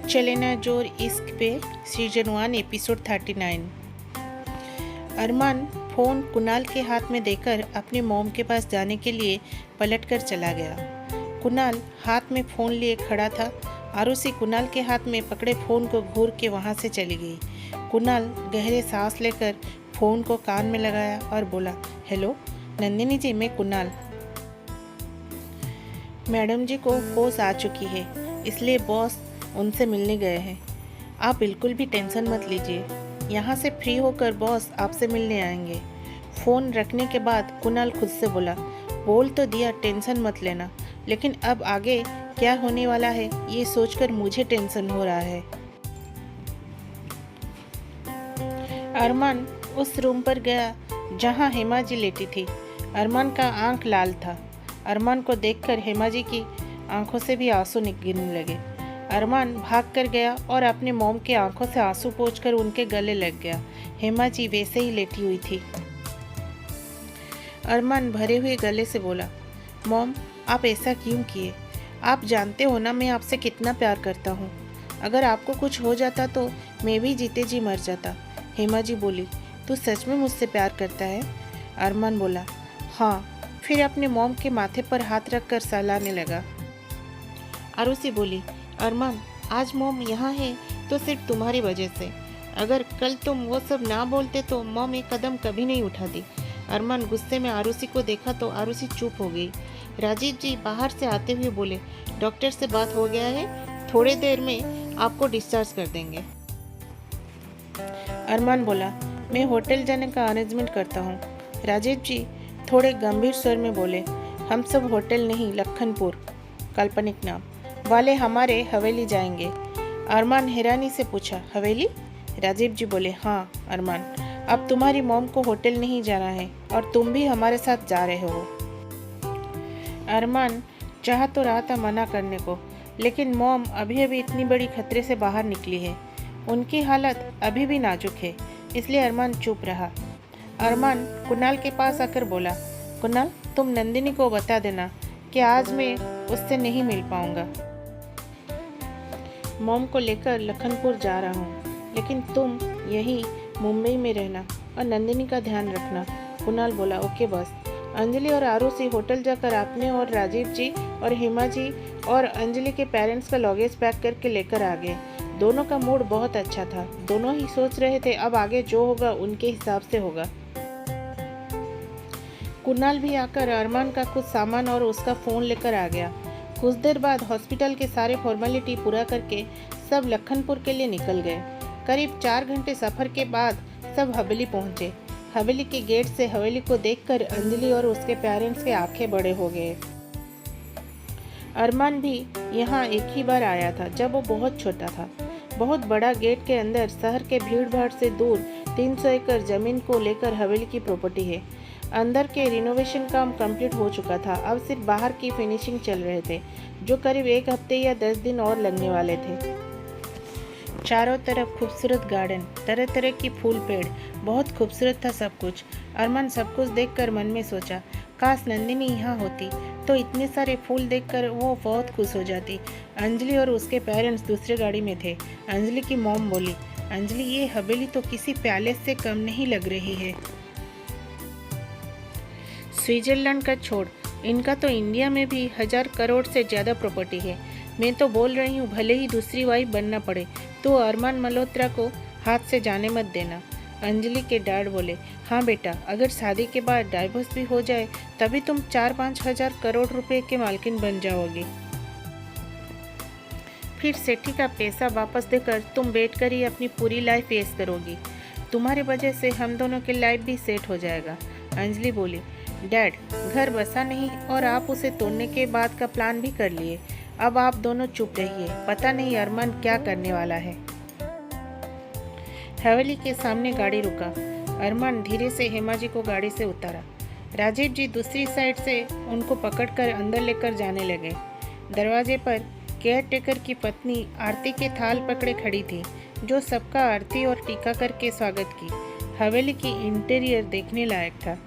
चलेना जोर इश्क पे सीजन 1 एपिसोड 39। अरमान फ़ोन कुणाल के हाथ में देकर अपने मॉम के पास जाने के लिए पलटकर चला गया। कुणाल हाथ में फ़ोन लिए खड़ा था। आरुषि कुणाल के हाथ में पकड़े फ़ोन को घूर के वहाँ से चली गई। कुणाल गहरे सांस लेकर फ़ोन को कान में लगाया और बोला, हेलो नंदिनी जी, मैं कुणाल। मैडम जी को होश आ चुकी है, इसलिए बॉस उनसे मिलने गए हैं। आप बिल्कुल भी टेंशन मत लीजिए, यहाँ से फ्री होकर बॉस आपसे मिलने आएंगे। फ़ोन रखने के बाद कुणाल खुद से बोला, बोल तो दिया टेंशन मत लेना, लेकिन अब आगे क्या होने वाला है ये सोचकर मुझे टेंशन हो रहा है। अरमान उस रूम पर गया जहाँ हेमा जी लेटी थी। अरमान का आंख लाल था। अरमान को देखकर हेमा जी की आंखों से भी आंसू गिरने लगे। अरमान भाग कर गया और अपने मॉम के आंखों से आंसू पोंछकर उनके गले लग गया। हेमा जी वैसे ही लेटी हुई थी। अरमान भरे हुए गले से बोला, मॉम आप ऐसा क्यों किए? आप जानते हो ना मैं आपसे कितना प्यार करता हूँ। अगर आपको कुछ हो जाता तो मैं भी जीते जी मर जाता। हेमा जी बोली, तू सच में मुझसे प्यार करता है? अरमान बोला, हाँ। फिर अपने मॉम के माथे पर हाथ रखकर सहलाने लगा। आरुषि बोली, अरमान आज मॉम यहाँ है तो सिर्फ तुम्हारी वजह से। अगर कल तुम वो सब ना बोलते तो मॉम एक कदम कभी नहीं उठाती। अरमान गुस्से में आरुषि को देखा तो आरुषि चुप हो गई। राजीव जी बाहर से आते हुए बोले, डॉक्टर से बात हो गया है, थोड़ी देर में आपको डिस्चार्ज कर देंगे। अरमान बोला, मैं होटल जाने का अरेंजमेंट करता हूँ। राजीव जी थोड़े गंभीर स्वर में बोले, हम सब होटल नहीं लखनपुर काल्पनिक नाम वाले हमारे हवेली जाएंगे। अरमान हैरानी से पूछा, हवेली? राजीव जी बोले, हाँ अरमान, अब तुम्हारी मॉम को होटल नहीं जाना है और तुम भी हमारे साथ जा रहे हो। अरमान चाह तो रहा था मना करने को, लेकिन मॉम अभी अभी इतनी बड़ी खतरे से बाहर निकली है, उनकी हालत अभी भी नाजुक है, इसलिए अरमान चुप रहा। अरमान कुणाल के पास आकर बोला, कुणाल तुम नंदिनी को बता देना कि आज मैं उससे नहीं मिल पाऊंगा। मॉम को लेकर लखनपुर जा रहा हूँ, लेकिन तुम यहीं मुंबई में रहना और नंदिनी का ध्यान रखना। कुणाल बोला, ओके बस। अंजलि और आरुषि होटल जाकर आपने और राजीव जी और हेमा जी और अंजलि के पेरेंट्स का लगेज पैक करके लेकर आ गए। दोनों का मूड बहुत अच्छा था। दोनों ही सोच रहे थे अब आगे जो होगा उनके हिसाब से होगा। कुणाल भी आकर अरमान का कुछ सामान और उसका फ़ोन लेकर आ गया। कुछ देर बाद हॉस्पिटल के सारे फॉर्मेलिटी पूरा करके सब लखनपुर के लिए निकल गए। करीब 4 घंटे सफ़र के बाद सब हवेली पहुंचे। हवेली के गेट से हवेली को देखकर अंजलि और उसके पेरेंट्स के आंखें बड़े हो गए। अरमान भी यहाँ एक ही बार आया था जब वो बहुत छोटा था। बहुत बड़ा गेट के अंदर शहर के भीड़ भाड़ से दूर 300 एकड़ ज़मीन को लेकर हवेली की प्रॉपर्टी है। अंदर के रिनोवेशन काम कंप्लीट हो चुका था, अब सिर्फ बाहर की फिनिशिंग चल रहे थे, जो करीब 1 हफ्ते या 10 दिन और लगने वाले थे। चारों तरफ खूबसूरत गार्डन, तरह तरह की फूल पेड़, बहुत खूबसूरत था सब कुछ। अरमान सब कुछ देखकर मन में सोचा, काश नंदिनी यहाँ होती तो इतने सारे फूल देखकर वो बहुत खुश हो जाती। अंजलि और उसके पेरेंट्स दूसरे गाड़ी में थे। अंजलि की मॉम बोली, अंजलि ये हवेली तो किसी पैलेस से कम नहीं लग रही है। स्विट्जरलैंड का छोड़, इनका तो इंडिया में भी 1000 करोड़ से ज़्यादा प्रॉपर्टी है। मैं तो बोल रही हूँ भले ही दूसरी वाइफ बनना पड़े तो अरमान मल्होत्रा को हाथ से जाने मत देना। अंजलि के डैड बोले, हाँ बेटा, अगर शादी के बाद डाइवोर्स भी हो जाए तभी तुम 4-5 हज़ार करोड़ रुपए के मालकिन बन जाओगी। फिर सेठी का पैसा वापस देकर तुम बैठकर ही अपनी पूरी लाइफ वेस्ट करोगी। तुम्हारी वजह से हम दोनों की लाइफ भी सेट हो जाएगा। अंजलि बोली, डैड घर बसा नहीं और आप उसे तोड़ने के बाद का प्लान भी कर लिए। अब आप दोनों चुप रहिए, पता नहीं अरमान क्या करने वाला है। हवेली के सामने गाड़ी रुका। अरमान धीरे से हेमा जी को गाड़ी से उतारा। राजीव जी दूसरी साइड से उनको पकड़कर अंदर लेकर जाने लगे। दरवाजे पर केयर टेकर की पत्नी आरती के थाल पकड़े खड़ी थी, जो सबका आरती और टीका करके स्वागत की। हवेली की इंटीरियर देखने लायक था।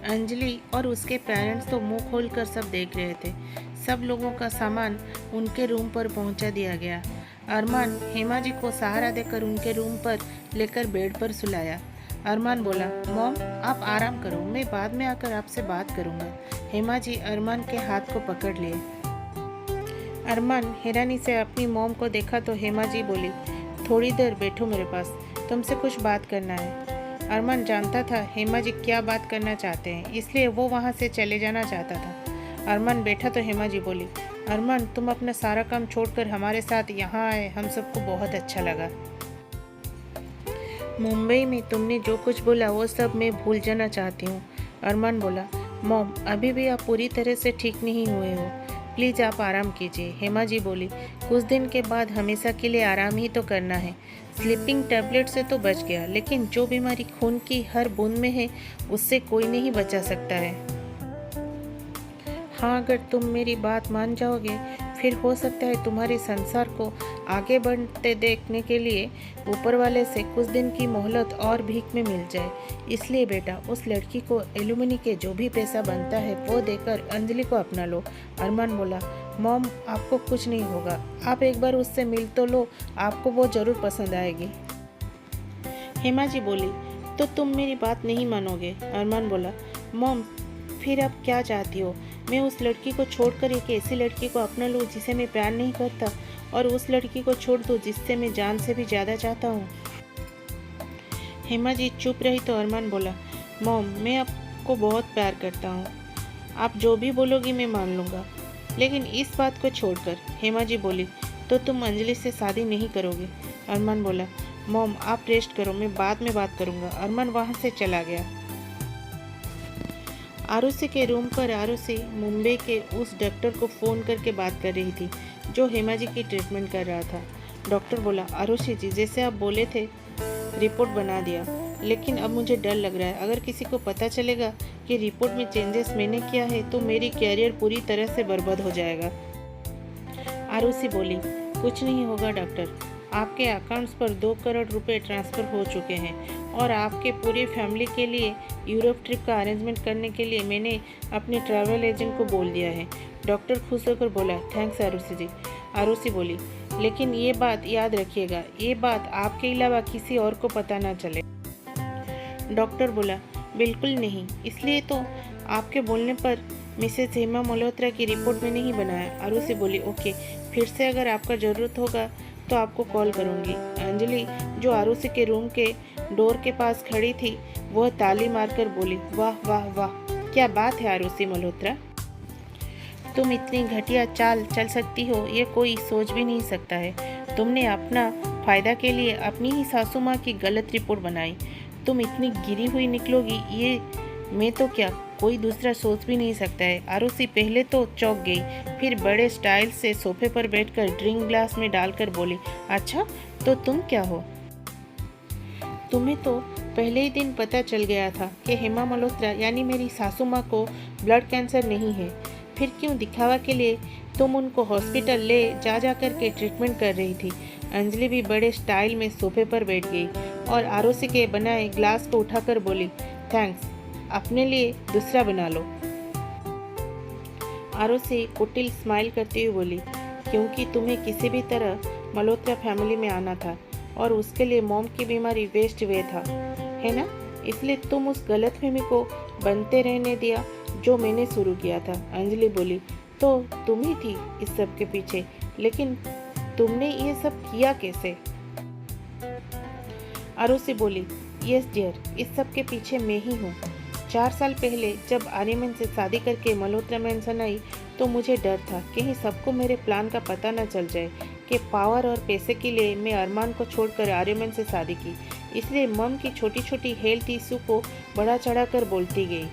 अंजलि और उसके पेरेंट्स तो मुंह खोलकर सब देख रहे थे। सब लोगों का सामान उनके रूम पर पहुंचा दिया गया। अरमान हेमा जी को सहारा देकर उनके रूम पर लेकर बेड पर सुलाया। अरमान बोला, मॉम आप आराम करो, मैं बाद में आकर आपसे बात करूंगा। हेमा जी अरमान के हाथ को पकड़ लिए। अरमान हैरानी से अपनी मॉम को देखा तो हेमा जी बोली, थोड़ी देर बैठो मेरे पास, तुमसे कुछ बात करना है। अरमान जानता था हेमा जी क्या बात करना चाहते हैं, इसलिए वो वहाँ से चले जाना चाहता था। अरमान बैठा तो हेमा जी बोली, अरमान तुम अपना सारा काम छोड़कर हमारे साथ यहाँ आए, हम सबको बहुत अच्छा लगा। मुंबई में तुमने जो कुछ बोला वो सब मैं भूल जाना चाहती हूँ। अरमान बोला, मॉम अभी भी आप पूरी तरह से ठीक नहीं हुए हो, प्लीज़ आप आराम कीजिए। हेमा जी बोली, कुछ दिन के बाद हमेशा के लिए आराम ही तो करना है। स्लीपिंग टैबलेट से तो बच गया, लेकिन जो बीमारी खून की हर बूंद में है उससे कोई नहीं बचा सकता है। हाँ, अगर तुम मेरी बात मान जाओगे फिर हो सकता है तुम्हारे संसार को आगे बढ़ते देखने के लिए ऊपर वाले से कुछ दिन की मोहलत और भीख में मिल जाए। इसलिए बेटा उस लड़की को एलुमनी के जो भी पैसा बनता है वो देकर अंजलि को अपना लो। अरमान बोला, मॉम आपको कुछ नहीं होगा, आप एक बार उससे मिल तो लो, आपको वो ज़रूर पसंद आएगी। हेमा जी बोली, तो तुम मेरी बात नहीं मानोगे। अरमान बोला, मॉम फिर आप क्या चाहती हो, मैं उस लड़की को छोड़कर एक ऐसी लड़की को अपना लूँ जिसे मैं प्यार नहीं करता, और उस लड़की को छोड़ दूँ जिससे मैं जान से भी ज़्यादा चाहता हूँ। हेमा जी चुप रही तो अरमान बोला, मॉम मैं आपको बहुत प्यार करता हूँ, आप जो भी बोलोगी मैं मान लूँगा, लेकिन इस बात को छोड़कर। हेमा जी बोली, तो तुम अंजलि से शादी नहीं करोगे। अरमान बोला, मॉम आप रेस्ट करो, मैं बाद में बात करूँगा। अरमान वहाँ से चला गया। आरुषि के रूम पर आरुषि मुंबई के उस डॉक्टर को फ़ोन करके बात कर रही थी जो हेमा जी की ट्रीटमेंट कर रहा था। डॉक्टर बोला, आरुषि जी जैसे आप बोले थे रिपोर्ट बना दिया, लेकिन अब मुझे डर लग रहा है, अगर किसी को पता चलेगा कि रिपोर्ट में चेंजेस मैंने किया है तो मेरी कैरियर पूरी तरह से बर्बाद हो जाएगा। आरुषि बोली, कुछ नहीं होगा डॉक्टर, आपके अकाउंट्स पर 2 करोड़ रुपए ट्रांसफ़र हो चुके हैं और आपके पूरी फैमिली के लिए यूरोप ट्रिप का अरेंजमेंट करने के लिए मैंने अपने ट्रैवल एजेंट को बोल दिया है। डॉक्टर खुश होकर बोला, थैंक्स आरुषि जी। आरुषि बोली, लेकिन ये बात याद रखिएगा, ये बात आपके अलावा किसी और को पता ना चले। डॉक्टर बोला, बिल्कुल नहीं, इसलिए तो आपके बोलने पर मिसेस हेमा मल्होत्रा की रिपोर्ट में नहीं बनाया। आरुषि बोली, ओके, फिर से अगर आपका ज़रूरत होगा तो आपको कॉल करूंगी। अंजलि जो आरुषि के रूम के डोर के पास खड़ी थी वह ताली मारकर बोली, वाह वाह वाह, क्या बात है आरुषि मल्होत्रा, तुम इतनी घटिया चाल चल सकती हो ये कोई सोच भी नहीं सकता है। तुमने अपना फ़ायदा के लिए अपनी ही सासू माँ की गलत रिपोर्ट बनाई, तुम इतनी गिरी हुई निकलोगी ये मैं तो क्या कोई दूसरा सोच भी नहीं सकता है। आरुषि पहले तो चौंक गई, फिर बड़े स्टाइल से सोफे पर बैठकर ड्रिंक ग्लास में डालकर बोली, अच्छा तो तुम क्या हो, तुम्हें तो पहले ही दिन पता चल गया था कि हेमा मल्होत्रा यानी मेरी सासू माँ को ब्लड कैंसर नहीं है, फिर क्यों दिखावा के लिए तुम उनको हॉस्पिटल ले जा कर के ट्रीटमेंट कर रही थी। अंजलि भी बड़े स्टाइल में सोफे पर बैठ गई और आरुषि के बनाए ग्लास को उठाकर बोली, थैंक्स, अपने लिए दूसरा बना लो। आरुषि कुटिल स्माइल करती हुई बोली, क्योंकि तुम्हें किसी भी तरह मल्होत्रा फैमिली में आना था और उसके लिए मॉम की बीमारी वेस्ट वे था, है ना, इसलिए तुम उस गलतफहमी को बनते रहने दिया जो मैंने शुरू किया था। अंजलि बोली, तो तुम ही थी इस सब के पीछे, लेकिन तुमने ये सब किया कैसे। आरुषि बोली, यस डियर, इस सब के पीछे मैं ही हूँ। 4 साल पहले जब आर्यमन से शादी करके मल्होत्रा मेंशन आई तो मुझे डर था कहीं सबको मेरे प्लान का पता न चल जाए कि पावर और पैसे के लिए मैं अरमान को छोड़कर आर्यमन से शादी की, इसलिए मम की छोटी छोटी हेल्थ इशू को बढ़ा चढ़ा कर बोलती गई।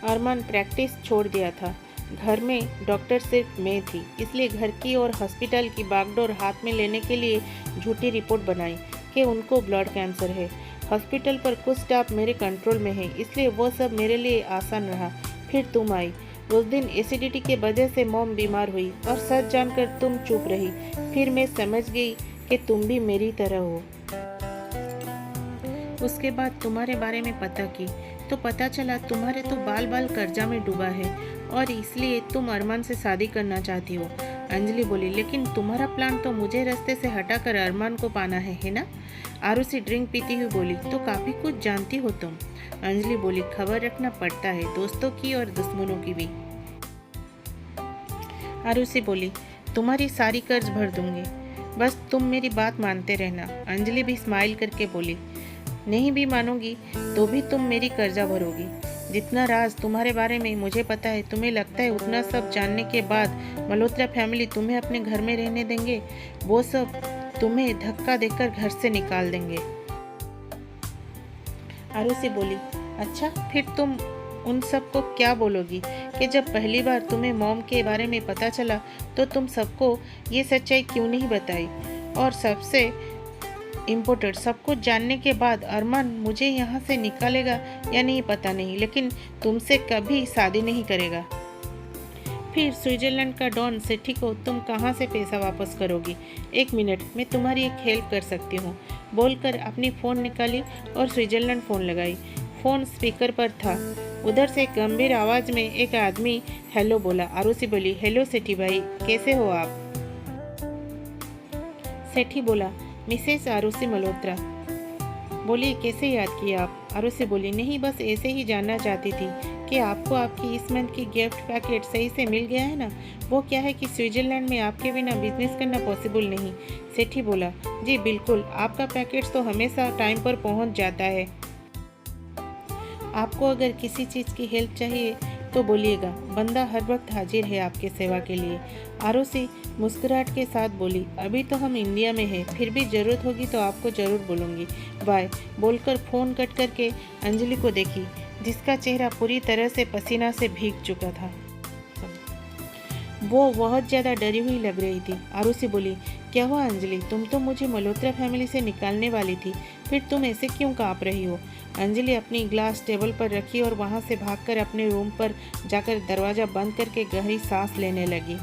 अरमान प्रैक्टिस छोड़ दिया था, घर में डॉक्टर सिर्फ मैं थी, इसलिए घर की और हॉस्पिटल की बागडोर हाथ में लेने के लिए झूठी रिपोर्ट बनाई कि उनको ब्लड कैंसर है। हॉस्पिटल पर कुछ स्टाफ मेरे कंट्रोल में है, इसलिए वो सब मेरे लिए आसान रहा। फिर तुम आई, उस दिन एसिडिटी के वजह से मॉम बीमार हुई और सच जानकर तुम चुप रही, फिर मैं समझ गई कि तुम भी मेरी तरह हो। उसके बाद तुम्हारे बारे में पता की तो पता चला तुम्हारे तो बाल बाल कर्जा में डूबा है और इसलिए तुम अरमान से शादी करना चाहती हो। अंजलि बोली, लेकिन तुम्हारा प्लान तो मुझे रास्ते से हटाकर अरमान को पाना है ना? आरुषि ड्रिंक पीती हुई बोली, तो काफ़ी कुछ जानती हो तुम। अंजलि बोली, खबर रखना पड़ता है, दोस्तों की और दुश्मनों की भी। आरुषि बोली, तुम्हारी सारी कर्ज भर दूंगी, बस तुम मेरी बात मानते रहना। अंजलि भी स्माइल करके बोली, नहीं भी मानोगी तो भी तुम मेरी कर्जा भरोगी। जितना राज तुम्हारे बारे में मुझे पता है, तुम्हें लगता है उतना सब जानने के बाद मल्होत्रा फैमिली तुम्हें अपने घर में रहने देंगे? वो सब तुम्हें धक्का देकर घर से निकाल देंगे। आरुषि बोली, अच्छा फिर तुम उन सबको क्या बोलोगी कि जब पहली बार तुम्हें मॉम के बारे में पता चला तो तुम सबको ये सच्चाई क्यों नहीं बताई? और सबसे इम्पोर्टेंट, सब कुछ जानने के बाद अरमान मुझे यहाँ से निकालेगा या नहीं पता नहीं, लेकिन तुमसे कभी शादी नहीं करेगा। फिर स्विट्जरलैंड का डॉन सेठी को तुम कहाँ से पैसा वापस करोगी? 1 मिनट, मैं तुम्हारी एक हेल्प कर सकती हूँ, बोलकर अपनी फ़ोन निकाली और स्विट्जरलैंड फ़ोन लगाई। फ़ोन स्पीकर पर था। उधर से गंभीर आवाज़ में एक आदमी हेलो बोला। आरुषि बोली, हेलो सेठी भाई, कैसे हो आप? सेठी बोला, मिसेस आरुषि मल्होत्रा। बोली, कैसे याद किया आप? आरुषि बोली, नहीं बस ऐसे ही जानना चाहती थी कि आपको आपकी इस मंथ की गिफ्ट पैकेट सही से मिल गया है ना? वो क्या है कि स्विट्जरलैंड में आपके बिना बिजनेस करना पॉसिबल नहीं। सेठी बोला, जी बिल्कुल, आपका पैकेट तो हमेशा टाइम पर पहुंच जाता है। आपको अगर किसी चीज़ की हेल्प चाहिए तो बोलिएगा, बंदा हर वक्त हाजिर है आपके सेवा के लिए। आरुषि मुस्कुराहट के साथ बोली, अभी तो हम इंडिया में हैं, फिर भी ज़रूरत होगी तो आपको ज़रूर बोलूँगी, बाय। बोलकर फ़ोन कट करके अंजलि को देखी, जिसका चेहरा पूरी तरह से पसीना से भीग चुका था। वो बहुत ज़्यादा डरी हुई लग रही थी। आरुषि बोली, क्या हुआ अंजलि? तुम तो मुझे मल्होत्रा फैमिली से निकालने वाली थी, फिर तुम ऐसे क्यों काँप रही हो? अंजलि अपनी ग्लास टेबल पर रखी और वहाँ से भागकर अपने रूम पर जाकर दरवाज़ा बंद करके गहरी सांस लेने लगी।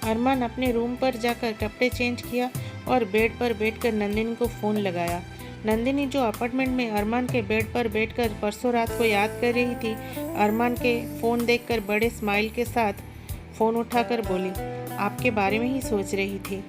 अरमान अपने रूम पर जाकर कपड़े चेंज किया और बेड पर बैठकर नंदिनी को फ़ोन लगाया। नंदिनी जो अपार्टमेंट में अरमान के बेड पर बैठकर परसों रात को याद कर रही थी, अरमान के फ़ोन देखकर बड़े स्माइल के साथ फ़ोन उठाकर बोली, आपके बारे में ही सोच रही थी।